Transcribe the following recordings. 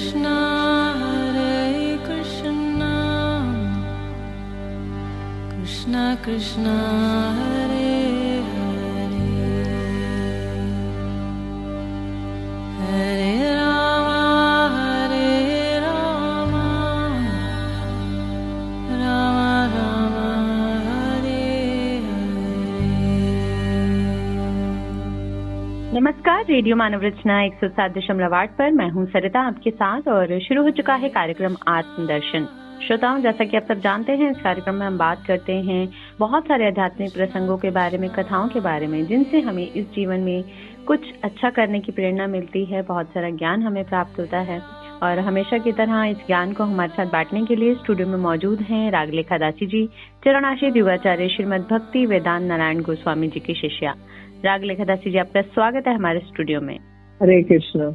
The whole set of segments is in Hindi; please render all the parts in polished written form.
Krishna Krishna Krishna Hare Hare Hare Rama Rama Rama Hare Hare। नमस्कार, रेडियो मानव रचना 107.8 पर मैं हूं सरिता आपके साथ और शुरू हो चुका है कार्यक्रम आत्मदर्शन। श्रोताओं, जैसा कि आप सब जानते हैं, इस कार्यक्रम में हम बात करते हैं बहुत सारे आध्यात्मिक प्रसंगों के बारे में, कथाओं के बारे में, जिनसे हमें इस जीवन में कुछ अच्छा करने की प्रेरणा मिलती है, बहुत सारा ज्ञान हमें प्राप्त होता है। और हमेशा की तरह इस ज्ञान को हमारे साथ बांटने के लिए स्टूडियो में मौजूद हैं रागलेखा दासी जी, चरणाशीष युगाचार्य श्रीमद भक्ति वेदांत नारायण गोस्वामी जी की शिष्या। रागलेखा दासी जी, आपका स्वागत है हमारे स्टूडियो में। हरे कृष्ण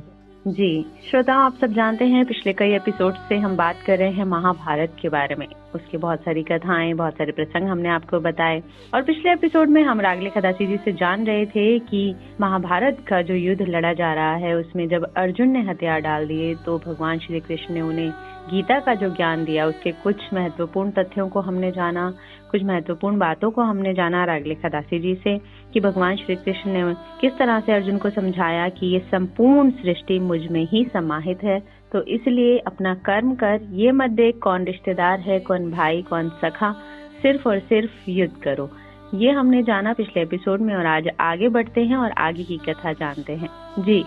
जी। श्रोताओं, आप सब जानते हैं पिछले कई एपिसोड से हम बात कर रहे हैं महाभारत के बारे में। उसकी बहुत सारी कथाएं, बहुत सारे प्रसंग हमने आपको बताए। और पिछले एपिसोड में हम रागलेखा दासी जी से जान रहे थे कि महाभारत का जो युद्ध लड़ा जा रहा है, उसमें जब अर्जुन ने हथियार डाल दिए तो भगवान श्री कृष्ण ने उन्हें गीता का जो ज्ञान दिया, उसके कुछ महत्वपूर्ण तथ्यों को हमने जाना, कुछ महत्वपूर्ण बातों को हमने जाना रागलेखा दासी जी से, कि भगवान श्री कृष्ण ने किस तरह से अर्जुन को समझाया कि ये संपूर्ण सृष्टि मुझ में ही समाहित है, तो इसलिए अपना कर्म कर, ये मत देख कौन रिश्तेदार है, कौन भाई, कौन सखा, सिर्फ और सिर्फ युद्ध करो। ये हमने जाना पिछले एपिसोड में और आज आगे बढ़ते हैं और आगे की कथा जानते हैं। जी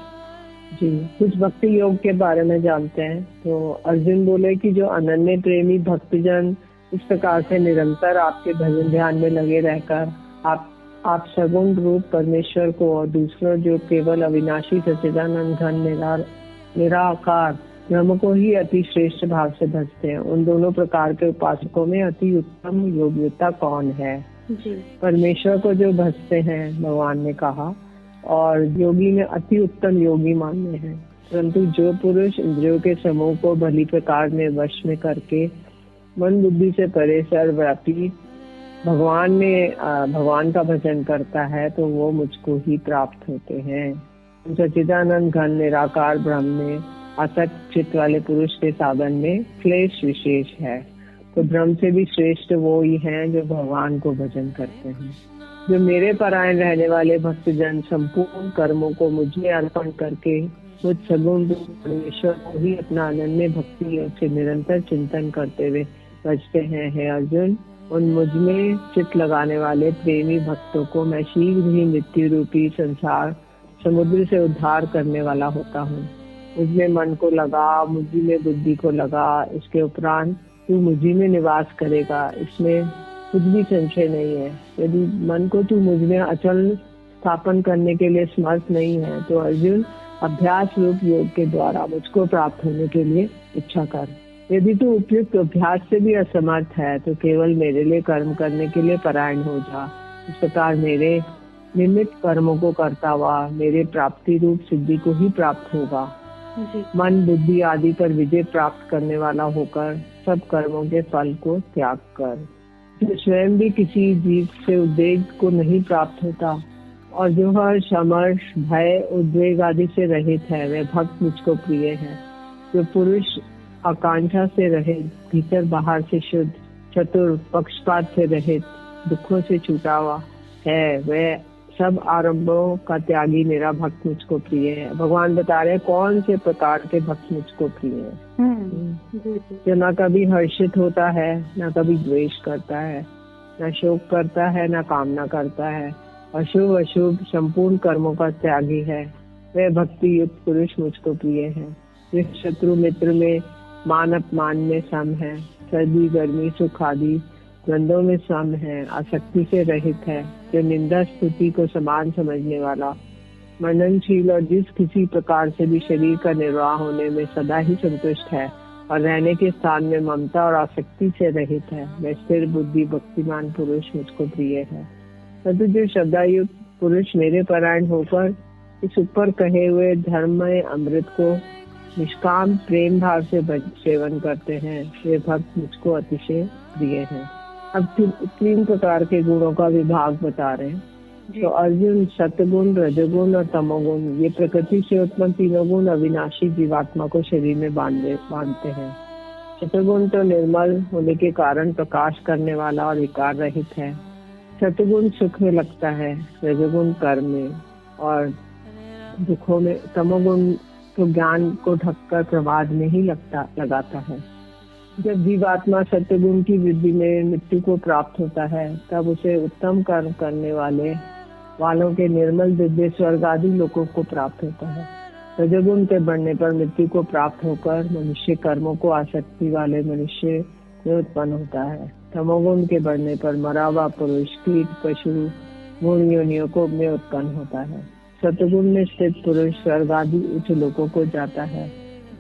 जी, कुछ भक्ति योग के बारे में जानते हैं। तो अर्जुन बोले कि जो अनन्य प्रेमी भक्तजन इस प्रकार से निरंतर आपके भजन ध्यान में लगे रहकर आप सगुण रूप परमेश्वर को और दूसरा जो केवल अविनाशी सच्चिदानंद घन निराकार ब्रह्म को ही अति श्रेष्ठ भाव से भजते हैं, उन दोनों प्रकार के उपासकों में अति उत्तम योग्यता कौन है? जी। परमेश्वर को जो भजते हैं, भगवान ने कहा, और योगी में अति उत्तम योगी मान्य है। परंतु जो पुरुष इंद्रियों के समूह को भली प्रकार में वश में करके मन बुद्धि से परे सर्वव्यापी भगवान का भजन करता है, तो वो मुझको ही प्राप्त होते हैं। सच्चिदानंद घन निराकार ब्रह्म में आसक्त चित्त वाले पुरुष के साधन में क्लेश विशेष है, तो ब्रह्म से भी श्रेष्ठ वो ही हैं जो भगवान को भजन करते हैं। जो मेरे परायण रहने वाले भक्तजन संपूर्ण कर्मों को मुझे अर्पण करके मुझ सगुण परमेश्वर को ही अपना अनन्य भक्ति योग से निरंतर चिंतन करते हुए भजते हैं। हे अर्जुन, उन मुझ में चित्त लगाने वाले प्रेमी भक्तों को मैं शीघ्र ही मृत्यु रूपी संसार समुद्र से उद्धार करने वाला होता हूँ। मुझमें मन को लगा, मुझी में बुद्धि को लगा, इसके उपरांत तू मुझी में निवास करेगा, इसमें कुछ भी संशय नहीं है। यदि मन को तू मुझ में अचल स्थापन करने के लिए समर्थ नहीं है, तो अर्जुन अभ्यास रूप योग के द्वारा मुझको प्राप्त होने के लिए इच्छा कर। यदि तू उपयुक्त अभ्यास से भी असमर्थ है, तो केवल मेरे लिए कर्म करने के लिए परायण हो जा। इस प्रकार मेरे निमित्त कर्मों को करता हुआ मेरे प्राप्ति रूप सिद्धि को ही प्राप्त होगा। जी। मन बुद्धि आदि पर विजय प्राप्त करने वाला होकर सब कर्मों के फल को त्याग कर। जो स्वयं भी किसी जीव से उद्वेग को नहीं प्राप्त होता और जो हर्ष, अमर्ष, भय, उद्वेग आदि से रहित है, वह भक्त मुझको प्रिय है। जो पुरुष आकांक्षा से रहित, भीतर बाहर से शुद्ध, चतुर, पक्षपात से रहित, दुखों से छूटा हुआ है, वह सब आरंभों का त्यागी मेरा भक्त मुझको प्रिय है। भगवान बता रहे हैं कौन से प्रकार के भक्त मुझको प्रिय है। जो न कभी हर्षित होता है, न कभी द्वेष करता है, न शोक करता है, न कामना करता है, अशुभ अशुभ संपूर्ण कर्मों का त्यागी है, वह भक्ति युक्त पुरुष मुझको प्रिय है। जो शत्रु मित्र में, मान अपमान में सम है, सर्दी गर्मी सुख आदि द्वंद्वों में सम है, आसक्ति से रहित है, जो निंदा स्तुति को समान समझने वाला, मननशील और जिस किसी प्रकार से भी शरीर का निर्वाह होने में सदा ही संतुष्ट है और रहने के स्थान में ममता और आसक्ति से रहित है, वह स्थिर बुद्धि भक्तिमान पुरुष मुझको प्रिय है। परंतु जो श्रद्धायुक्त पुरुष मेरे परायण होकर इस ऊपर कहे हुए धर्ममय अमृत को निष्काम प्रेम भाव से सेवन करते हैं, वे भक्त मुझको अतिशय प्रिय हैं। अब 3 प्रकार के गुणों का विभाग बता रहे हैं। तो अर्जुन, सत्गुण, रजोगुण और तमोगुण, ये प्रकृति से उत्पन्न तीनों गुण अविनाशी जीवात्मा को शरीर में बांधते हैं। सत्गुण तो निर्मल होने के कारण प्रकाश करने वाला और विकार रहित है। सत्गुण सुख में लगता है, रजोगुण कर्म में और दुखों में, तमोगुण तो ज्ञान को ढककर प्रमाद में ही लगाता है। जब जीवात्मा सत्गुण की वृद्धि में मृत्यु को प्राप्त होता है, तब उसे उत्तम कर्म करने वालों के निर्मल दिव्य स्वर्ग आदि लोकों को प्राप्त होता है। रजोगुण के बढ़ने पर मृत्यु को प्राप्त होकर मनुष्य कर्मों को आसक्ति वाले मनुष्य में उत्पन्न होता है। तमोगुण के बढ़ने पर मरा हुआ पुरुष, कीट, पशु, मूढ़ योनियों को में उत्पन्न होता है। सतगुण में स्थित पुरुष स्वर्ग आदि उच्च लोकों को जाता है।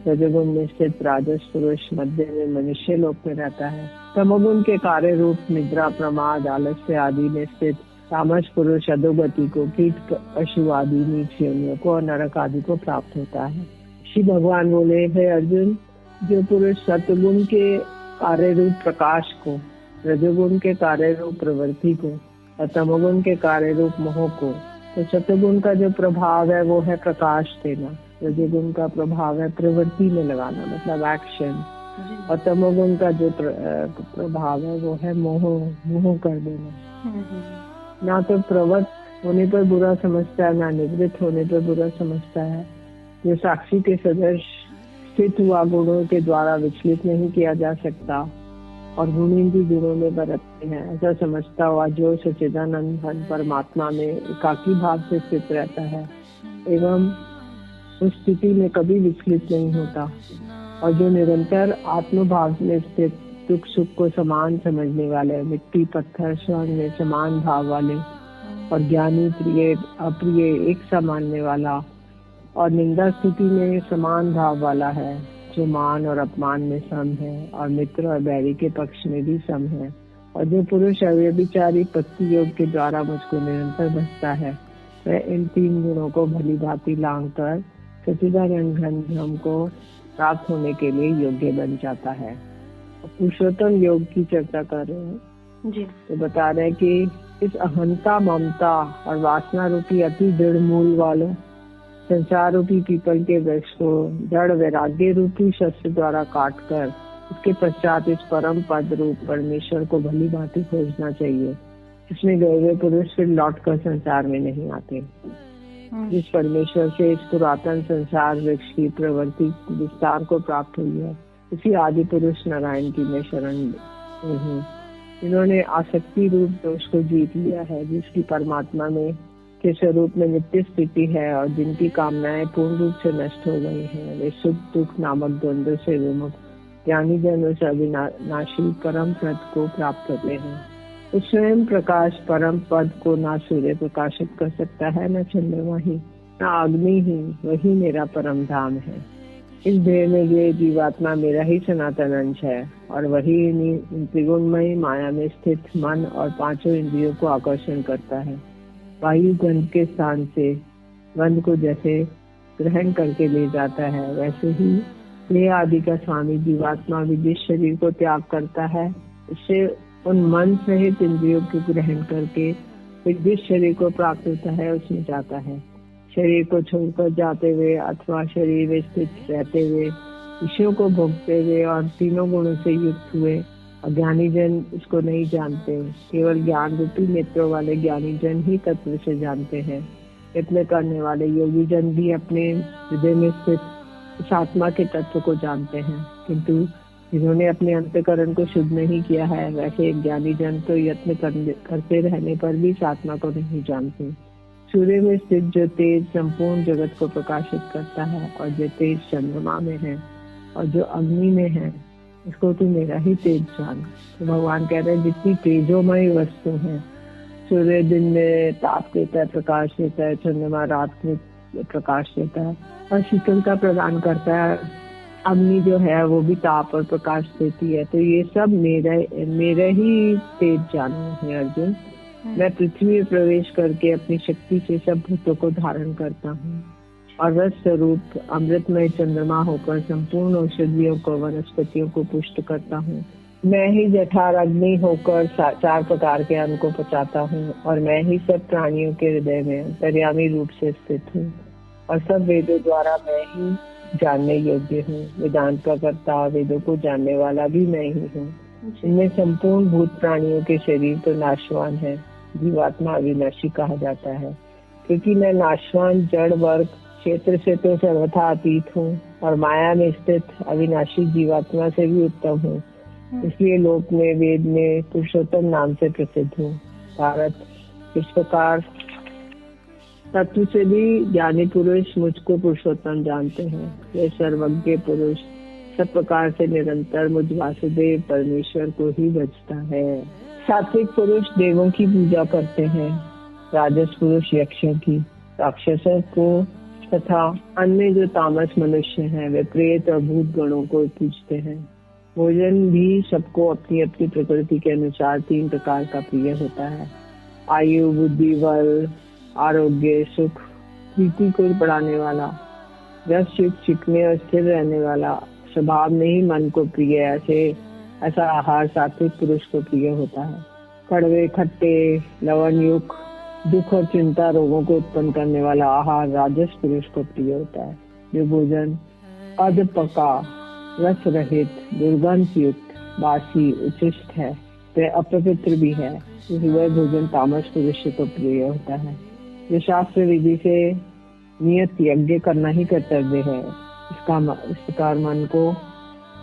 रजोगुण में स्थित राजस पुरुष मध्य में मनुष्य लोक में रहता है। तमोगुण के कार्य रूप निद्रा, प्रमाद, आलस्य आदि में स्थित तामस पुरुष अधोगति को, कीट, पशु आदि नीच योनियों को और नरक आदि को प्राप्त होता है। श्री भगवान बोले, हे अर्जुन, जो पुरुष सतगुण के कार्य रूप प्रकाश को, रजोगुण के कार्य रूप प्रवृत्ति को और तमोगुण के कार्य रूप मोह को, तो सतगुण का जो प्रभाव है वो है प्रकाश देना, रजोगुण का प्रभाव है प्रवृत्ति में लगाना मतलब एक्शन, और तमोगुण का जो प्रभाव है वो है मोह कर देना। ना तो प्रवृत्त होने पर बुरा समझता है, ना निवृत्त होने पर बुरा समझता है। जो साक्षी के सदृश स्थित हुआ गुणों के द्वारा विचलित नहीं किया जा सकता और गुणेंद्रिय गुणों में बरतते हैं, ऐसा समझता हुआ जो सच्चिदानंद घन परमात्मा में एकाकी भाव से स्थित रहता है एवं उस स्थिति में कभी विचलित नहीं होता, और जो निरंतर आत्मभाव में स्थित दुख सुख को समान समझने वाले, मिट्टी पत्थर स्वर्ण में समान भाव वाले और ज्ञानी प्रिय अप्रिय एक सा मानने वाला और निंदा स्थिति में समान भाव वाला है, जो मान और अपमान में सम है और मित्र और बैरी के पक्ष में भी सम है, और जो पुरुष अव्यभिचारी भक्ति योग के द्वारा मुझको निरंतर बसता है, वह इन तीन गुणों को भली भांति लांघ कर सच्चिदानंद घन ब्रह्म को प्राप्त होने के लिए योग्य बन जाता है। पुरुषोत्तम योग की चर्चा कर रहे हैं जी। तो बता रहे हैं कि इस अहंता, ममता और वासना रूपी अति दृढ़ मूल वालों संसार रूपी पीपल के वृक्ष को जड़ वैराग्य रूपी शस्त्र द्वारा काटकर उसके पश्चात इस परम पद रूप परमेश्वर को भली भांति खोजना चाहिए, जिसमें गए हुए पुरुष फिर लौट कर संसार में नहीं आते। जिस परमेश्वर से इस पुरातन संसार वृक्ष की प्रवृत्ति विस्तार को प्राप्त हुई है, इसी आदि पुरुष नारायण की मैं शरण हूँ। इन्होंने आसक्ति रूप दोष को जीत लिया है, जिसकी परमात्मा में के स्वरूप में नित्य स्थिति है और जिनकी कामनाएं पूर्ण रूप से नष्ट हो गई हैं। वे सुख दुख नामक द्वंद्व से विमुक्त ज्ञानी जन उस अविनाशी परम पद को प्राप्त होते हैं। उस स्वयं प्रकाश परम पद को ना सूर्य प्रकाशित कर सकता है, न चंद्रमा ही, न अग्नि ही, वही मेरा परम धाम है। इस देह में ये जीवात्मा मेरा ही सनातन अंश है और वही त्रिगुणमयी माया में स्थित मन और पांचों इंद्रियों को आकर्षण करता है। वायु गंध के स्थान से गंध को जैसे ग्रहण करके ले जाता है, वैसे ही देह आदि का स्वामी जीवात्मा भी जिस शरीर को त्याग करता है, इससे उन मन सहित इंद्रियों को ग्रहण करके फिर जिस शरीर को प्राप्त होता है उसमें जाता है। शरीर को छोड़कर जाते हुए अथवा शरीर में स्थित रहते हुए विषयों को भोगते हुए और तीनों गुणों से युक्त हुए अज्ञानी जन इसको नहीं जानते। केवल ज्ञान रूपी नेत्रों वाले ज्ञानी जन ही तत्व से जानते हैं। यत्न करने वाले योगी जन भी अपने हृदय में स्थित इस आत्मा के तत्व को जानते हैं, किंतु जिन्होंने अपने अंतःकरण को शुद्ध नहीं किया है, वैसे ज्ञानी जन तो यत्न करते रहने पर भी इस आत्मा को नहीं जानते। सूर्य में स्थित जो तेज संपूर्ण जगत को प्रकाशित करता है और जो तेज चंद्रमा में है और जो अग्नि में है, इसको तू मेरा ही तेज जान। तो भगवान कह रहे हैं जितनी तेजोमय वस्तु है, सूर्य दिन में ताप देता है, प्रकाश देता है, चंद्रमा रात में प्रकाश देता है और शीतलता प्रदान करता है, अग्नि जो है वो भी ताप और प्रकाश देती है। तो ये सब मेरे ही तेज जानो है अर्जुन। मैं पृथ्वी में प्रवेश करके अपनी शक्ति से सब भूतों को धारण करता हूँ और रस स्वरूप अमृतमय चंद्रमा होकर संपूर्ण औषधियों को वनस्पतियों को पुष्ट करता हूँ मैं ही जठार अग्नि होकर 4 प्रकार के अन्न को पचाता हूँ और मैं ही सब प्राणियों के हृदय में अंतर्यामी रूप से स्थित हूँ और सब वेदों द्वारा मैं ही जानने योग्य हूँ। वेदांत का कर्ता, वेदों को जानने वाला भी मैं ही हूँ। इनमें संपूर्ण भूत प्राणियों के शरीर तो नाशवान है, जीवात्मा अविनाशी कहा जाता है, क्योंकि मैं नाशवान जड़ वर्ग क्षेत्र से तो सर्वथा अतीत हूँ और माया में स्थित अविनाशी जीवात्मा से भी उत्तम हूँ। इसलिए लोक में वेद में पुरुषोत्तम नाम से प्रसिद्ध हूँ। भारत इस प्रकार तत्व से भी ज्ञानी पुरुष मुझको पुरुषोत्तम जानते हैं। वे सर्वज्ञ पुरुष सब प्रकार से निरंतर मुझ वासुदेव परमेश्वर को ही भजता है। सात्विक पुरुष देवों की पूजा करते हैं, राजस पुरुष यक्षों की, राक्षसों को तथा अन्य जो तामस मनुष्य हैं वे प्रेत और भूत गणों को पूजते हैं। भोजन भी सबको अपनी अपनी प्रकृति के अनुसार 3 प्रकार का प्रिय होता है। आयु, बुद्धि, बल, आरोग्य, सुख, प्रीति को बढ़ाने वाला, रस युक्त चिकने और स्थिर रहने वाला, स्वभाव में ही मन को प्रिय ऐसा आहार सात्विक पुरुष को प्रिय होता है। कड़वे, खट्टे, लवण युक्त, दुख और चिंता रोगों को उत्पन्न करने वाला आहार राजस पुरुष को प्रिय होता है। जो भोजन अध पका, रस रहित, दुर्गंध युक्त, बासी, उच्छिष्ट है, वह अपवित्र भी है, वह भोजन तामस पुरुष को प्रिय होता है। जो शास्त्र विधि से नियत यज्ञ करना ही कर्तव्य है, इस प्रकार मन को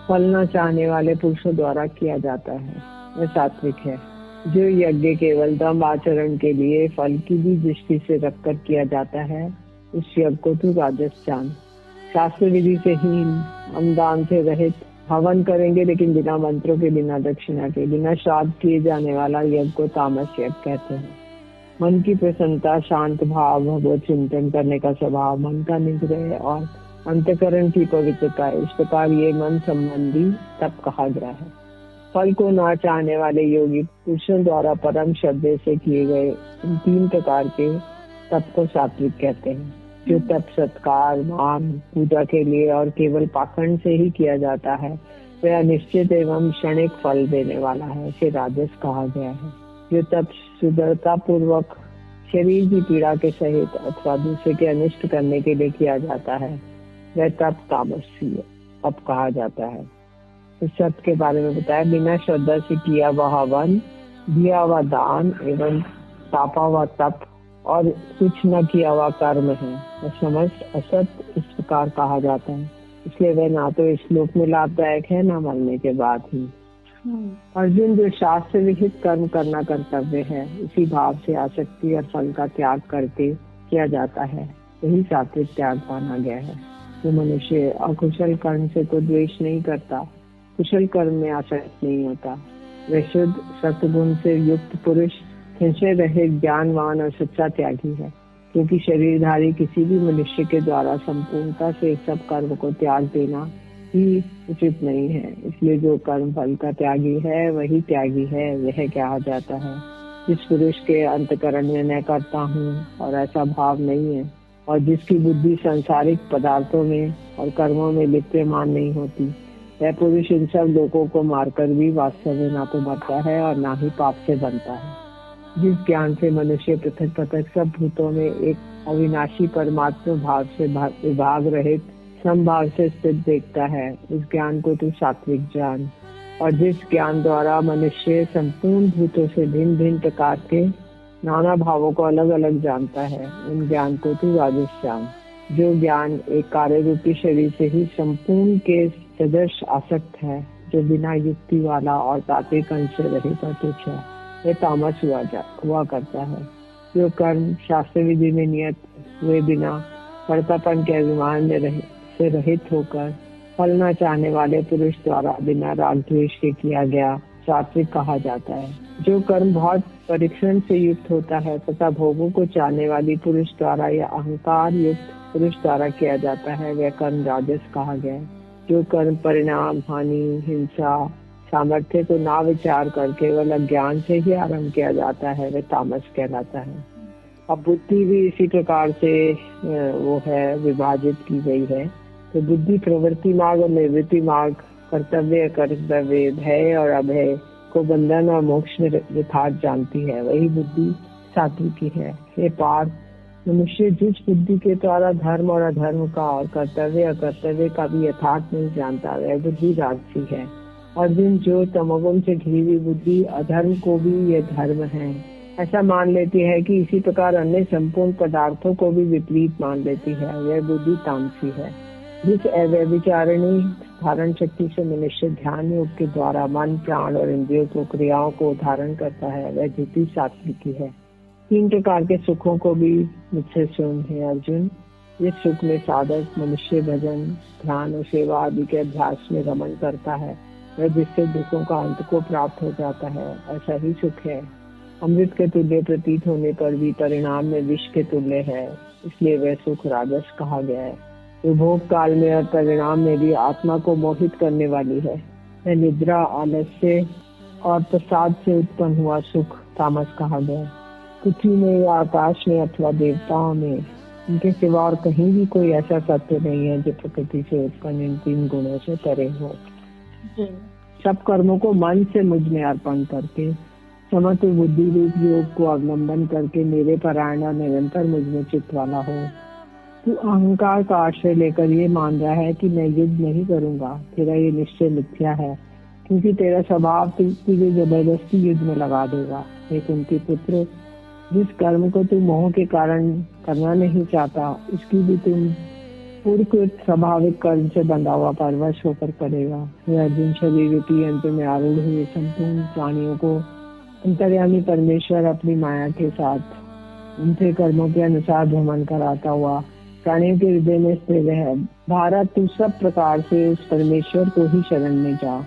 फल न चाहने वाले पुरुषों द्वारा किया जाता है, वह सात्विक है। जो यज्ञ केवल दम आचरण के लिए फल की भी दृष्टि से रखकर किया जाता है, उस यज्ञ को तू राजस जान। शास्त्र विधि से हीन, अनुदान से रहित हवन करेंगे लेकिन बिना मंत्रों के, बिना दक्षिणा के, बिना श्राद्ध किए जाने वाला यज्ञ को तामस यज्ञ कहते हैं। मन की प्रसन्नता, शांत भाव, भगवत चिंतन करने का स्वभाव, मन का निग्रह और अंतःकरण की पवित्रता, इस प्रकार ये मन संबंधी तप कहा गया है। फल को ना चाहने वाले योगी पुरुषों द्वारा परम श्रद्धे से किए गए इन 3 प्रकार के तप को सात्विक कहते हैं। जो तप सत्कार, मान, पूजा के लिए और केवल पाखंड से ही किया जाता है, वह अनिश्चित एवं क्षणिक फल देने वाला है, इसे राजस कहा गया है। जो तप सुदृढ़ता पूर्वक शरीर की पीड़ा के सहित अथवा दूसरे के अनिष्ट करने के लिए किया जाता है, वह तप तामसी तप कहा जाता है। इस सत्य के बारे में बताया, बिना श्रद्धा से किया वह हवन, दिया हुआ दान एवं तापा हुआ तप और कुछ न किया हुआ कर्म है, वह समस्त असत इस प्रकार कहा जाता है। इसलिए वह ना तो इस लोक में लाभदायक है, ना मरने के बाद ही। अर्जुन, जो शास्त्र विहित कर्म करना कर्तव्य है, इसी भाव से आसक्ति और फल का त्याग करके किया जाता है, यही सात्विक त्याग माना गया है। जो मनुष्य अकुशल कर्म से तो द्वेष नहीं करता, कुशल कर्म में आसक्त नहीं होता, वह शुद्ध सत्गुण से युक्त पुरुष, संशय रहित, ज्ञानवान और सच्चा त्यागी है। क्योंकि शरीरधारी किसी भी मनुष्य के द्वारा संपूर्णता से सब कर्म को त्याग देना ही उचित नहीं है। इसलिए जो कर्म फल का त्यागी है वही त्यागी है, वह कहा जाता है। जिस पुरुष के अंतकरण में मैं करता हूँ और ऐसा भाव नहीं है, और जिसकी बुद्धि सांसारिक पदार्थों में और कर्मों में लिप्यमान नहीं होती, वह पुरुष इन सब लोगों को मारकर भी वास्तव में ना तो मरता है और ना ही पाप से बनता है। जिस ज्ञान से मनुष्य पृथक पृथक सब भूतों में एक अविनाशी परमात्मा भाव से विभाग रहित समभाव से स्थित देखता है, उस ज्ञान को तू सात्विक जान। और जिस ज्ञान द्वारा मनुष्य संपूर्ण भूतों से भिन्न भिन्न प्रकार के नाना भावों को अलग अलग जानता है, उन ज्ञान को तू राजस जान। जो ज्ञान एक कार्य रूपी शरीर से ही संपूर्ण के सदृश आसक्त है, जो बिना युक्ति वाला और तात्विक अंश से रहित और तुच्छ है, वह तामस हुआ करता है। जो कर्म शास्त्र विधि में नियत हुए बिना कर्तापन के अभिमान से रहित होकर फल न चाहने वाले पुरुष द्वारा बिना राग द्वेष के किया गया, सात्विक कहा जाता है। जो कर्म बहुत परीक्षण से युक्त होता है तथा भोगों को चाहने वाली पुरुष द्वारा या अहंकार युक्त पुरुष द्वारा किया जाता है, वह कर्म राजस कहा गया है। जो कर्म परिणाम, हानि, हिंसा, सामर्थ्य को ना विचार कर केवल अज्ञान से ही आरंभ किया जाता है, वह तामस कहलाता है। अब बुद्धि भी इसी प्रकार से वो है विभाजित की गई है। तो बुद्धि प्रवृत्ति मार्ग और निवृत्ति मार्ग कर्तव्य कर्तव्य, भय और अभय को बंधन और मोक्ष में यथार्थ जानती है, वही बुद्धि सात्विकी है। हे पार्थ, मनुष्य जिस बुद्धि के द्वारा धर्म और अधर्म का और कर्तव्य अकर्तव्य का भी यथार्थ नहीं जानता, वह बुद्धि राजसी है। अर्जुन, जो तमोगुण से घिरी हुई बुद्धि अधर्म को भी ये धर्म है ऐसा मान लेती है कि इसी प्रकार अन्य संपूर्ण पदार्थों को भी विपरीत मान लेती है, वह बुद्धि तामसी है। जिस अव्यभिचारिणी धारण शक्ति से मनुष्य ध्यान योग के द्वारा मन, प्राण और इंद्रियों को क्रियाओं को धारण करता है, वह बुद्धि सात्विकी है। 3 प्रकार के सुखों को भी मुझसे सुन है अर्जुन। इस सुख में साधक मनुष्य भजन, ध्यान और सेवा आदि के अभ्यास में रमण करता है, वह जिससे दुखों का अंत को प्राप्त हो जाता है, ऐसा ही सुख है। अमृत के तुल्य प्रतीत होने पर भी परिणाम में विष के तुल्य है, इसलिए वह सुख राजस कहा गया है। भोग काल में और परिणाम में भी आत्मा को मोहित करने वाली है। वह निद्रा, आलस्य और प्रसाद से उत्पन्न हुआ सुख तामस कहा गया। पृथ्वी में या आकाश में अथवा देवताओं में इनके सिवा और कहीं भी कोई ऐसा सत्य नहीं है जो प्रकृति से उत्पन्न इन 3 गुणों से परे हो। सब कर्मों को मन से मुझ में अर्पण करके समत्व बुद्धि रूप योग को अवलंबन करके मेरे परायण और निरंतर मुझ में चित्त वाला हो। तू अहंकार का आश्रय लेकर ये मान रहा है कि मैं युद्ध नहीं करूंगा, तेरा ये निश्चय मिथ्या है, क्योंकि तेरा स्वभाव तुझे जबरदस्ती युद्ध में लगा देगा। एक उनके पुत्र, जिस कर्म को तू मोह के कारण करना नहीं चाहता, उसकी भी तुम पूर्वकृत स्वाभाविक कर्म से बंधा हुआ परवश होकर करेगा। यह अर्जुन, शरीर रूपी यंत्र में आरूढ़ हुए संपूर्ण प्राणियों को अंतर्यामी परमेश्वर अपनी माया के साथ उनके कर्मों के अनुसार भ्रमण कराता हुआ प्राणियों के हृदय में स्थिर है। भारत, तू सब प्रकार से उस परमेश्वर को ही शरण में जा।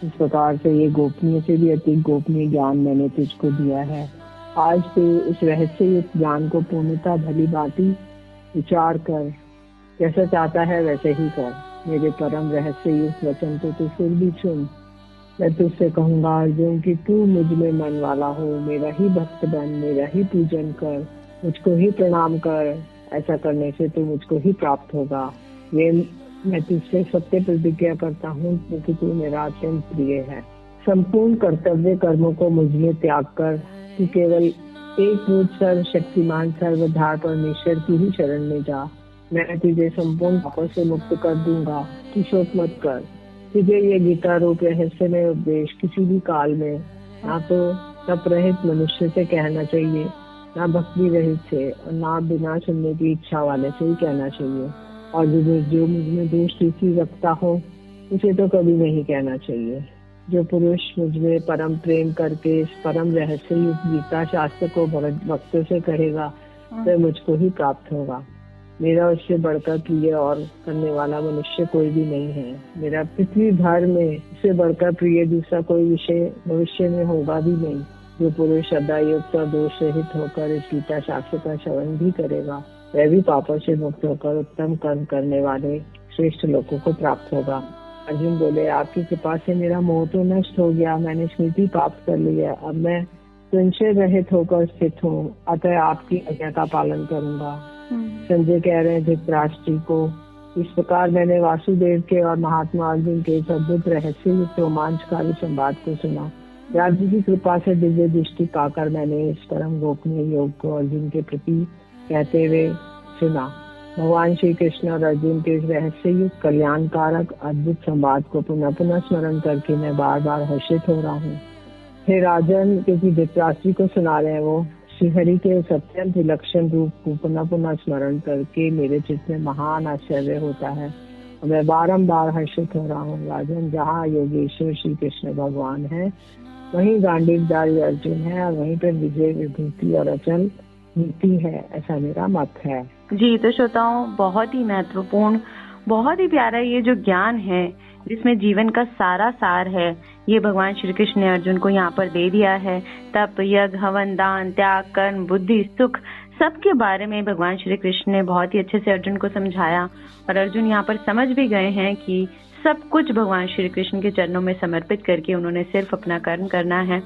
इस प्रकार से ये गोपनीय से भी अधिक गोपनीय ज्ञान मैंने तुझको दिया है। आज तू इस रहस्य युक्त ज्ञान को पूर्णतः भली भांति विचार कर, जैसा चाहता है वैसे ही कर। मेरे परम रहस्य युक्त वचन तो तू फिर भी सुन। मैं तुझसे कहूँगा अर्जुन कि तू मुझ में मन वाला हो, मेरा ही भक्त बन, मेरा ही पूजन कर, मुझको ही प्रणाम कर। ऐसा करने से तू मुझको ही प्राप्त होगा। ये मैं तुझसे सत्य प्रतिज्ञा करता हूँ, क्योंकि तू मेरा अत्यंत प्रिय है। संपूर्ण कर्तव्य कर्मों को मुझ में त्याग कर तू केवल एक रूप सर्वशक्तिमान सर्वधार परमेश्वर की ही शरण में जा। मैं तुझे संपूर्ण पापों से मुक्त कर दूंगा, तू शोक मत कर। तुझे ये गीता रूप रहस्य में उपदेश किसी भी काल में ना तो तप रहित मनुष्य से कहना चाहिए, ना भक्ति रहित से, और ना बिना सुनने की इच्छा वाले से ही कहना चाहिए। और जो मुझ में दोष रुचि रखता हो उसे तो कभी नहीं कहना चाहिए। जो पुरुष मुझ में परम प्रेम करके इस परम रहस्य युक्त गीता शास्त्र को भक्तों से कहेगा, वह मुझको ही प्राप्त होगा। मेरा उससे बढ़कर प्रिय और करने वाला मनुष्य कोई भी नहीं है। मेरा पृथ्वी भर में इससे बढ़कर प्रिय दूसरा कोई विषय भविष्य में होगा भी नहीं। जो पुरुष श्रद्धा युक्त और दोष रहित होकर इस गीता शास्त्र का श्रवण भी करेगा, वह भी पापों से मुक्त होकर उत्तम कर्म करने वाले श्रेष्ठ लोगों को प्राप्त होगा। अर्जुन बोले, आपकी कृपा से मेरा मोह तो नष्ट हो गया, मैंने स्मृति प्राप्त कर ली है। अब मैं संशय रहित होकर स्थित हूँ, अतः आपकी आज्ञा का पालन करूंगा। संजय कह रहे हैं धृतराष्ट्र जी को, इस प्रकार मैंने वासुदेव के और महात्मा अर्जुन के इस अद्भुत रहस्य युक्त रोमांचकारी संवाद को सुना। व्यास जी की कृपा से दिव्य दृष्टि पाकर मैंने इस परम गोपनीय योग को अर्जुन के प्रति कहते हुए सुना। भगवान श्री कृष्ण और अर्जुन के इस रहस्य युक्त कल्याणकारक अद्भुत संवाद को पुनः पुनः स्मरण करके मैं बार बार हर्षित हो रहा हूँ। हे राजन, क्योंकि धृतराष्ट्र को सुना रहे हैं, वो श्रीहरि के अत्यंत विलक्षण रूप को पुनः पुनः स्मरण करके मेरे चित्त में महान आश्चर्य होता है और मैं बारंबार हर्षित हो रहा हूँ। राजन, जहाँ योगेश्वर श्री कृष्ण भगवान है, वहीं गांडीवधारी अर्जुन है और वहीं पर विजय विभूति और अचल नीति है, ऐसा मेरा मत है। जी, तो श्रोताओं, बहुत ही महत्वपूर्ण, बहुत ही प्यारा ये जो ज्ञान है जिसमें जीवन का सारा सार है, ये भगवान श्री कृष्ण ने अर्जुन को यहाँ पर दे दिया है। तप, यज्ञ, हवन, दान, त्याग, कर्म, बुद्धि, सुख, सबके बारे में भगवान श्री कृष्ण ने बहुत ही अच्छे से अर्जुन को समझाया और अर्जुन यहाँ पर समझ भी गए हैं कि सब कुछ भगवान श्री कृष्ण के चरणों में समर्पित करके उन्होंने सिर्फ अपना कर्म करना है।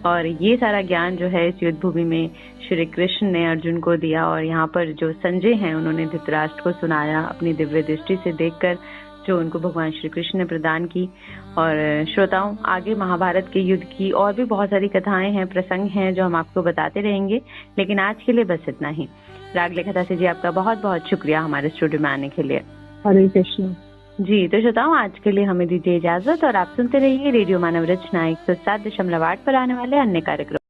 और ये सारा ज्ञान जो है इस युद्ध भूमि में श्री कृष्ण ने अर्जुन को दिया और यहाँ पर जो संजय हैं उन्होंने धृतराष्ट्र को सुनाया अपनी दिव्य दृष्टि से देखकर जो उनको भगवान श्री कृष्ण ने प्रदान की। और श्रोताओं, आगे महाभारत के युद्ध की और भी बहुत सारी कथाएं हैं, प्रसंग हैं जो हम आपको बताते रहेंगे, लेकिन आज के लिए बस इतना ही। रागले खदासी जी, आपका बहुत बहुत शुक्रिया हमारे स्टूडियो में आने के लिए। हरे कृष्ण जी, तो श्रोताओं, आज के लिए हमें दीजिए इजाजत और आप सुनते रहिए रेडियो मानव रचना 107.8 पर आने वाले अन्य कार्यक्रम।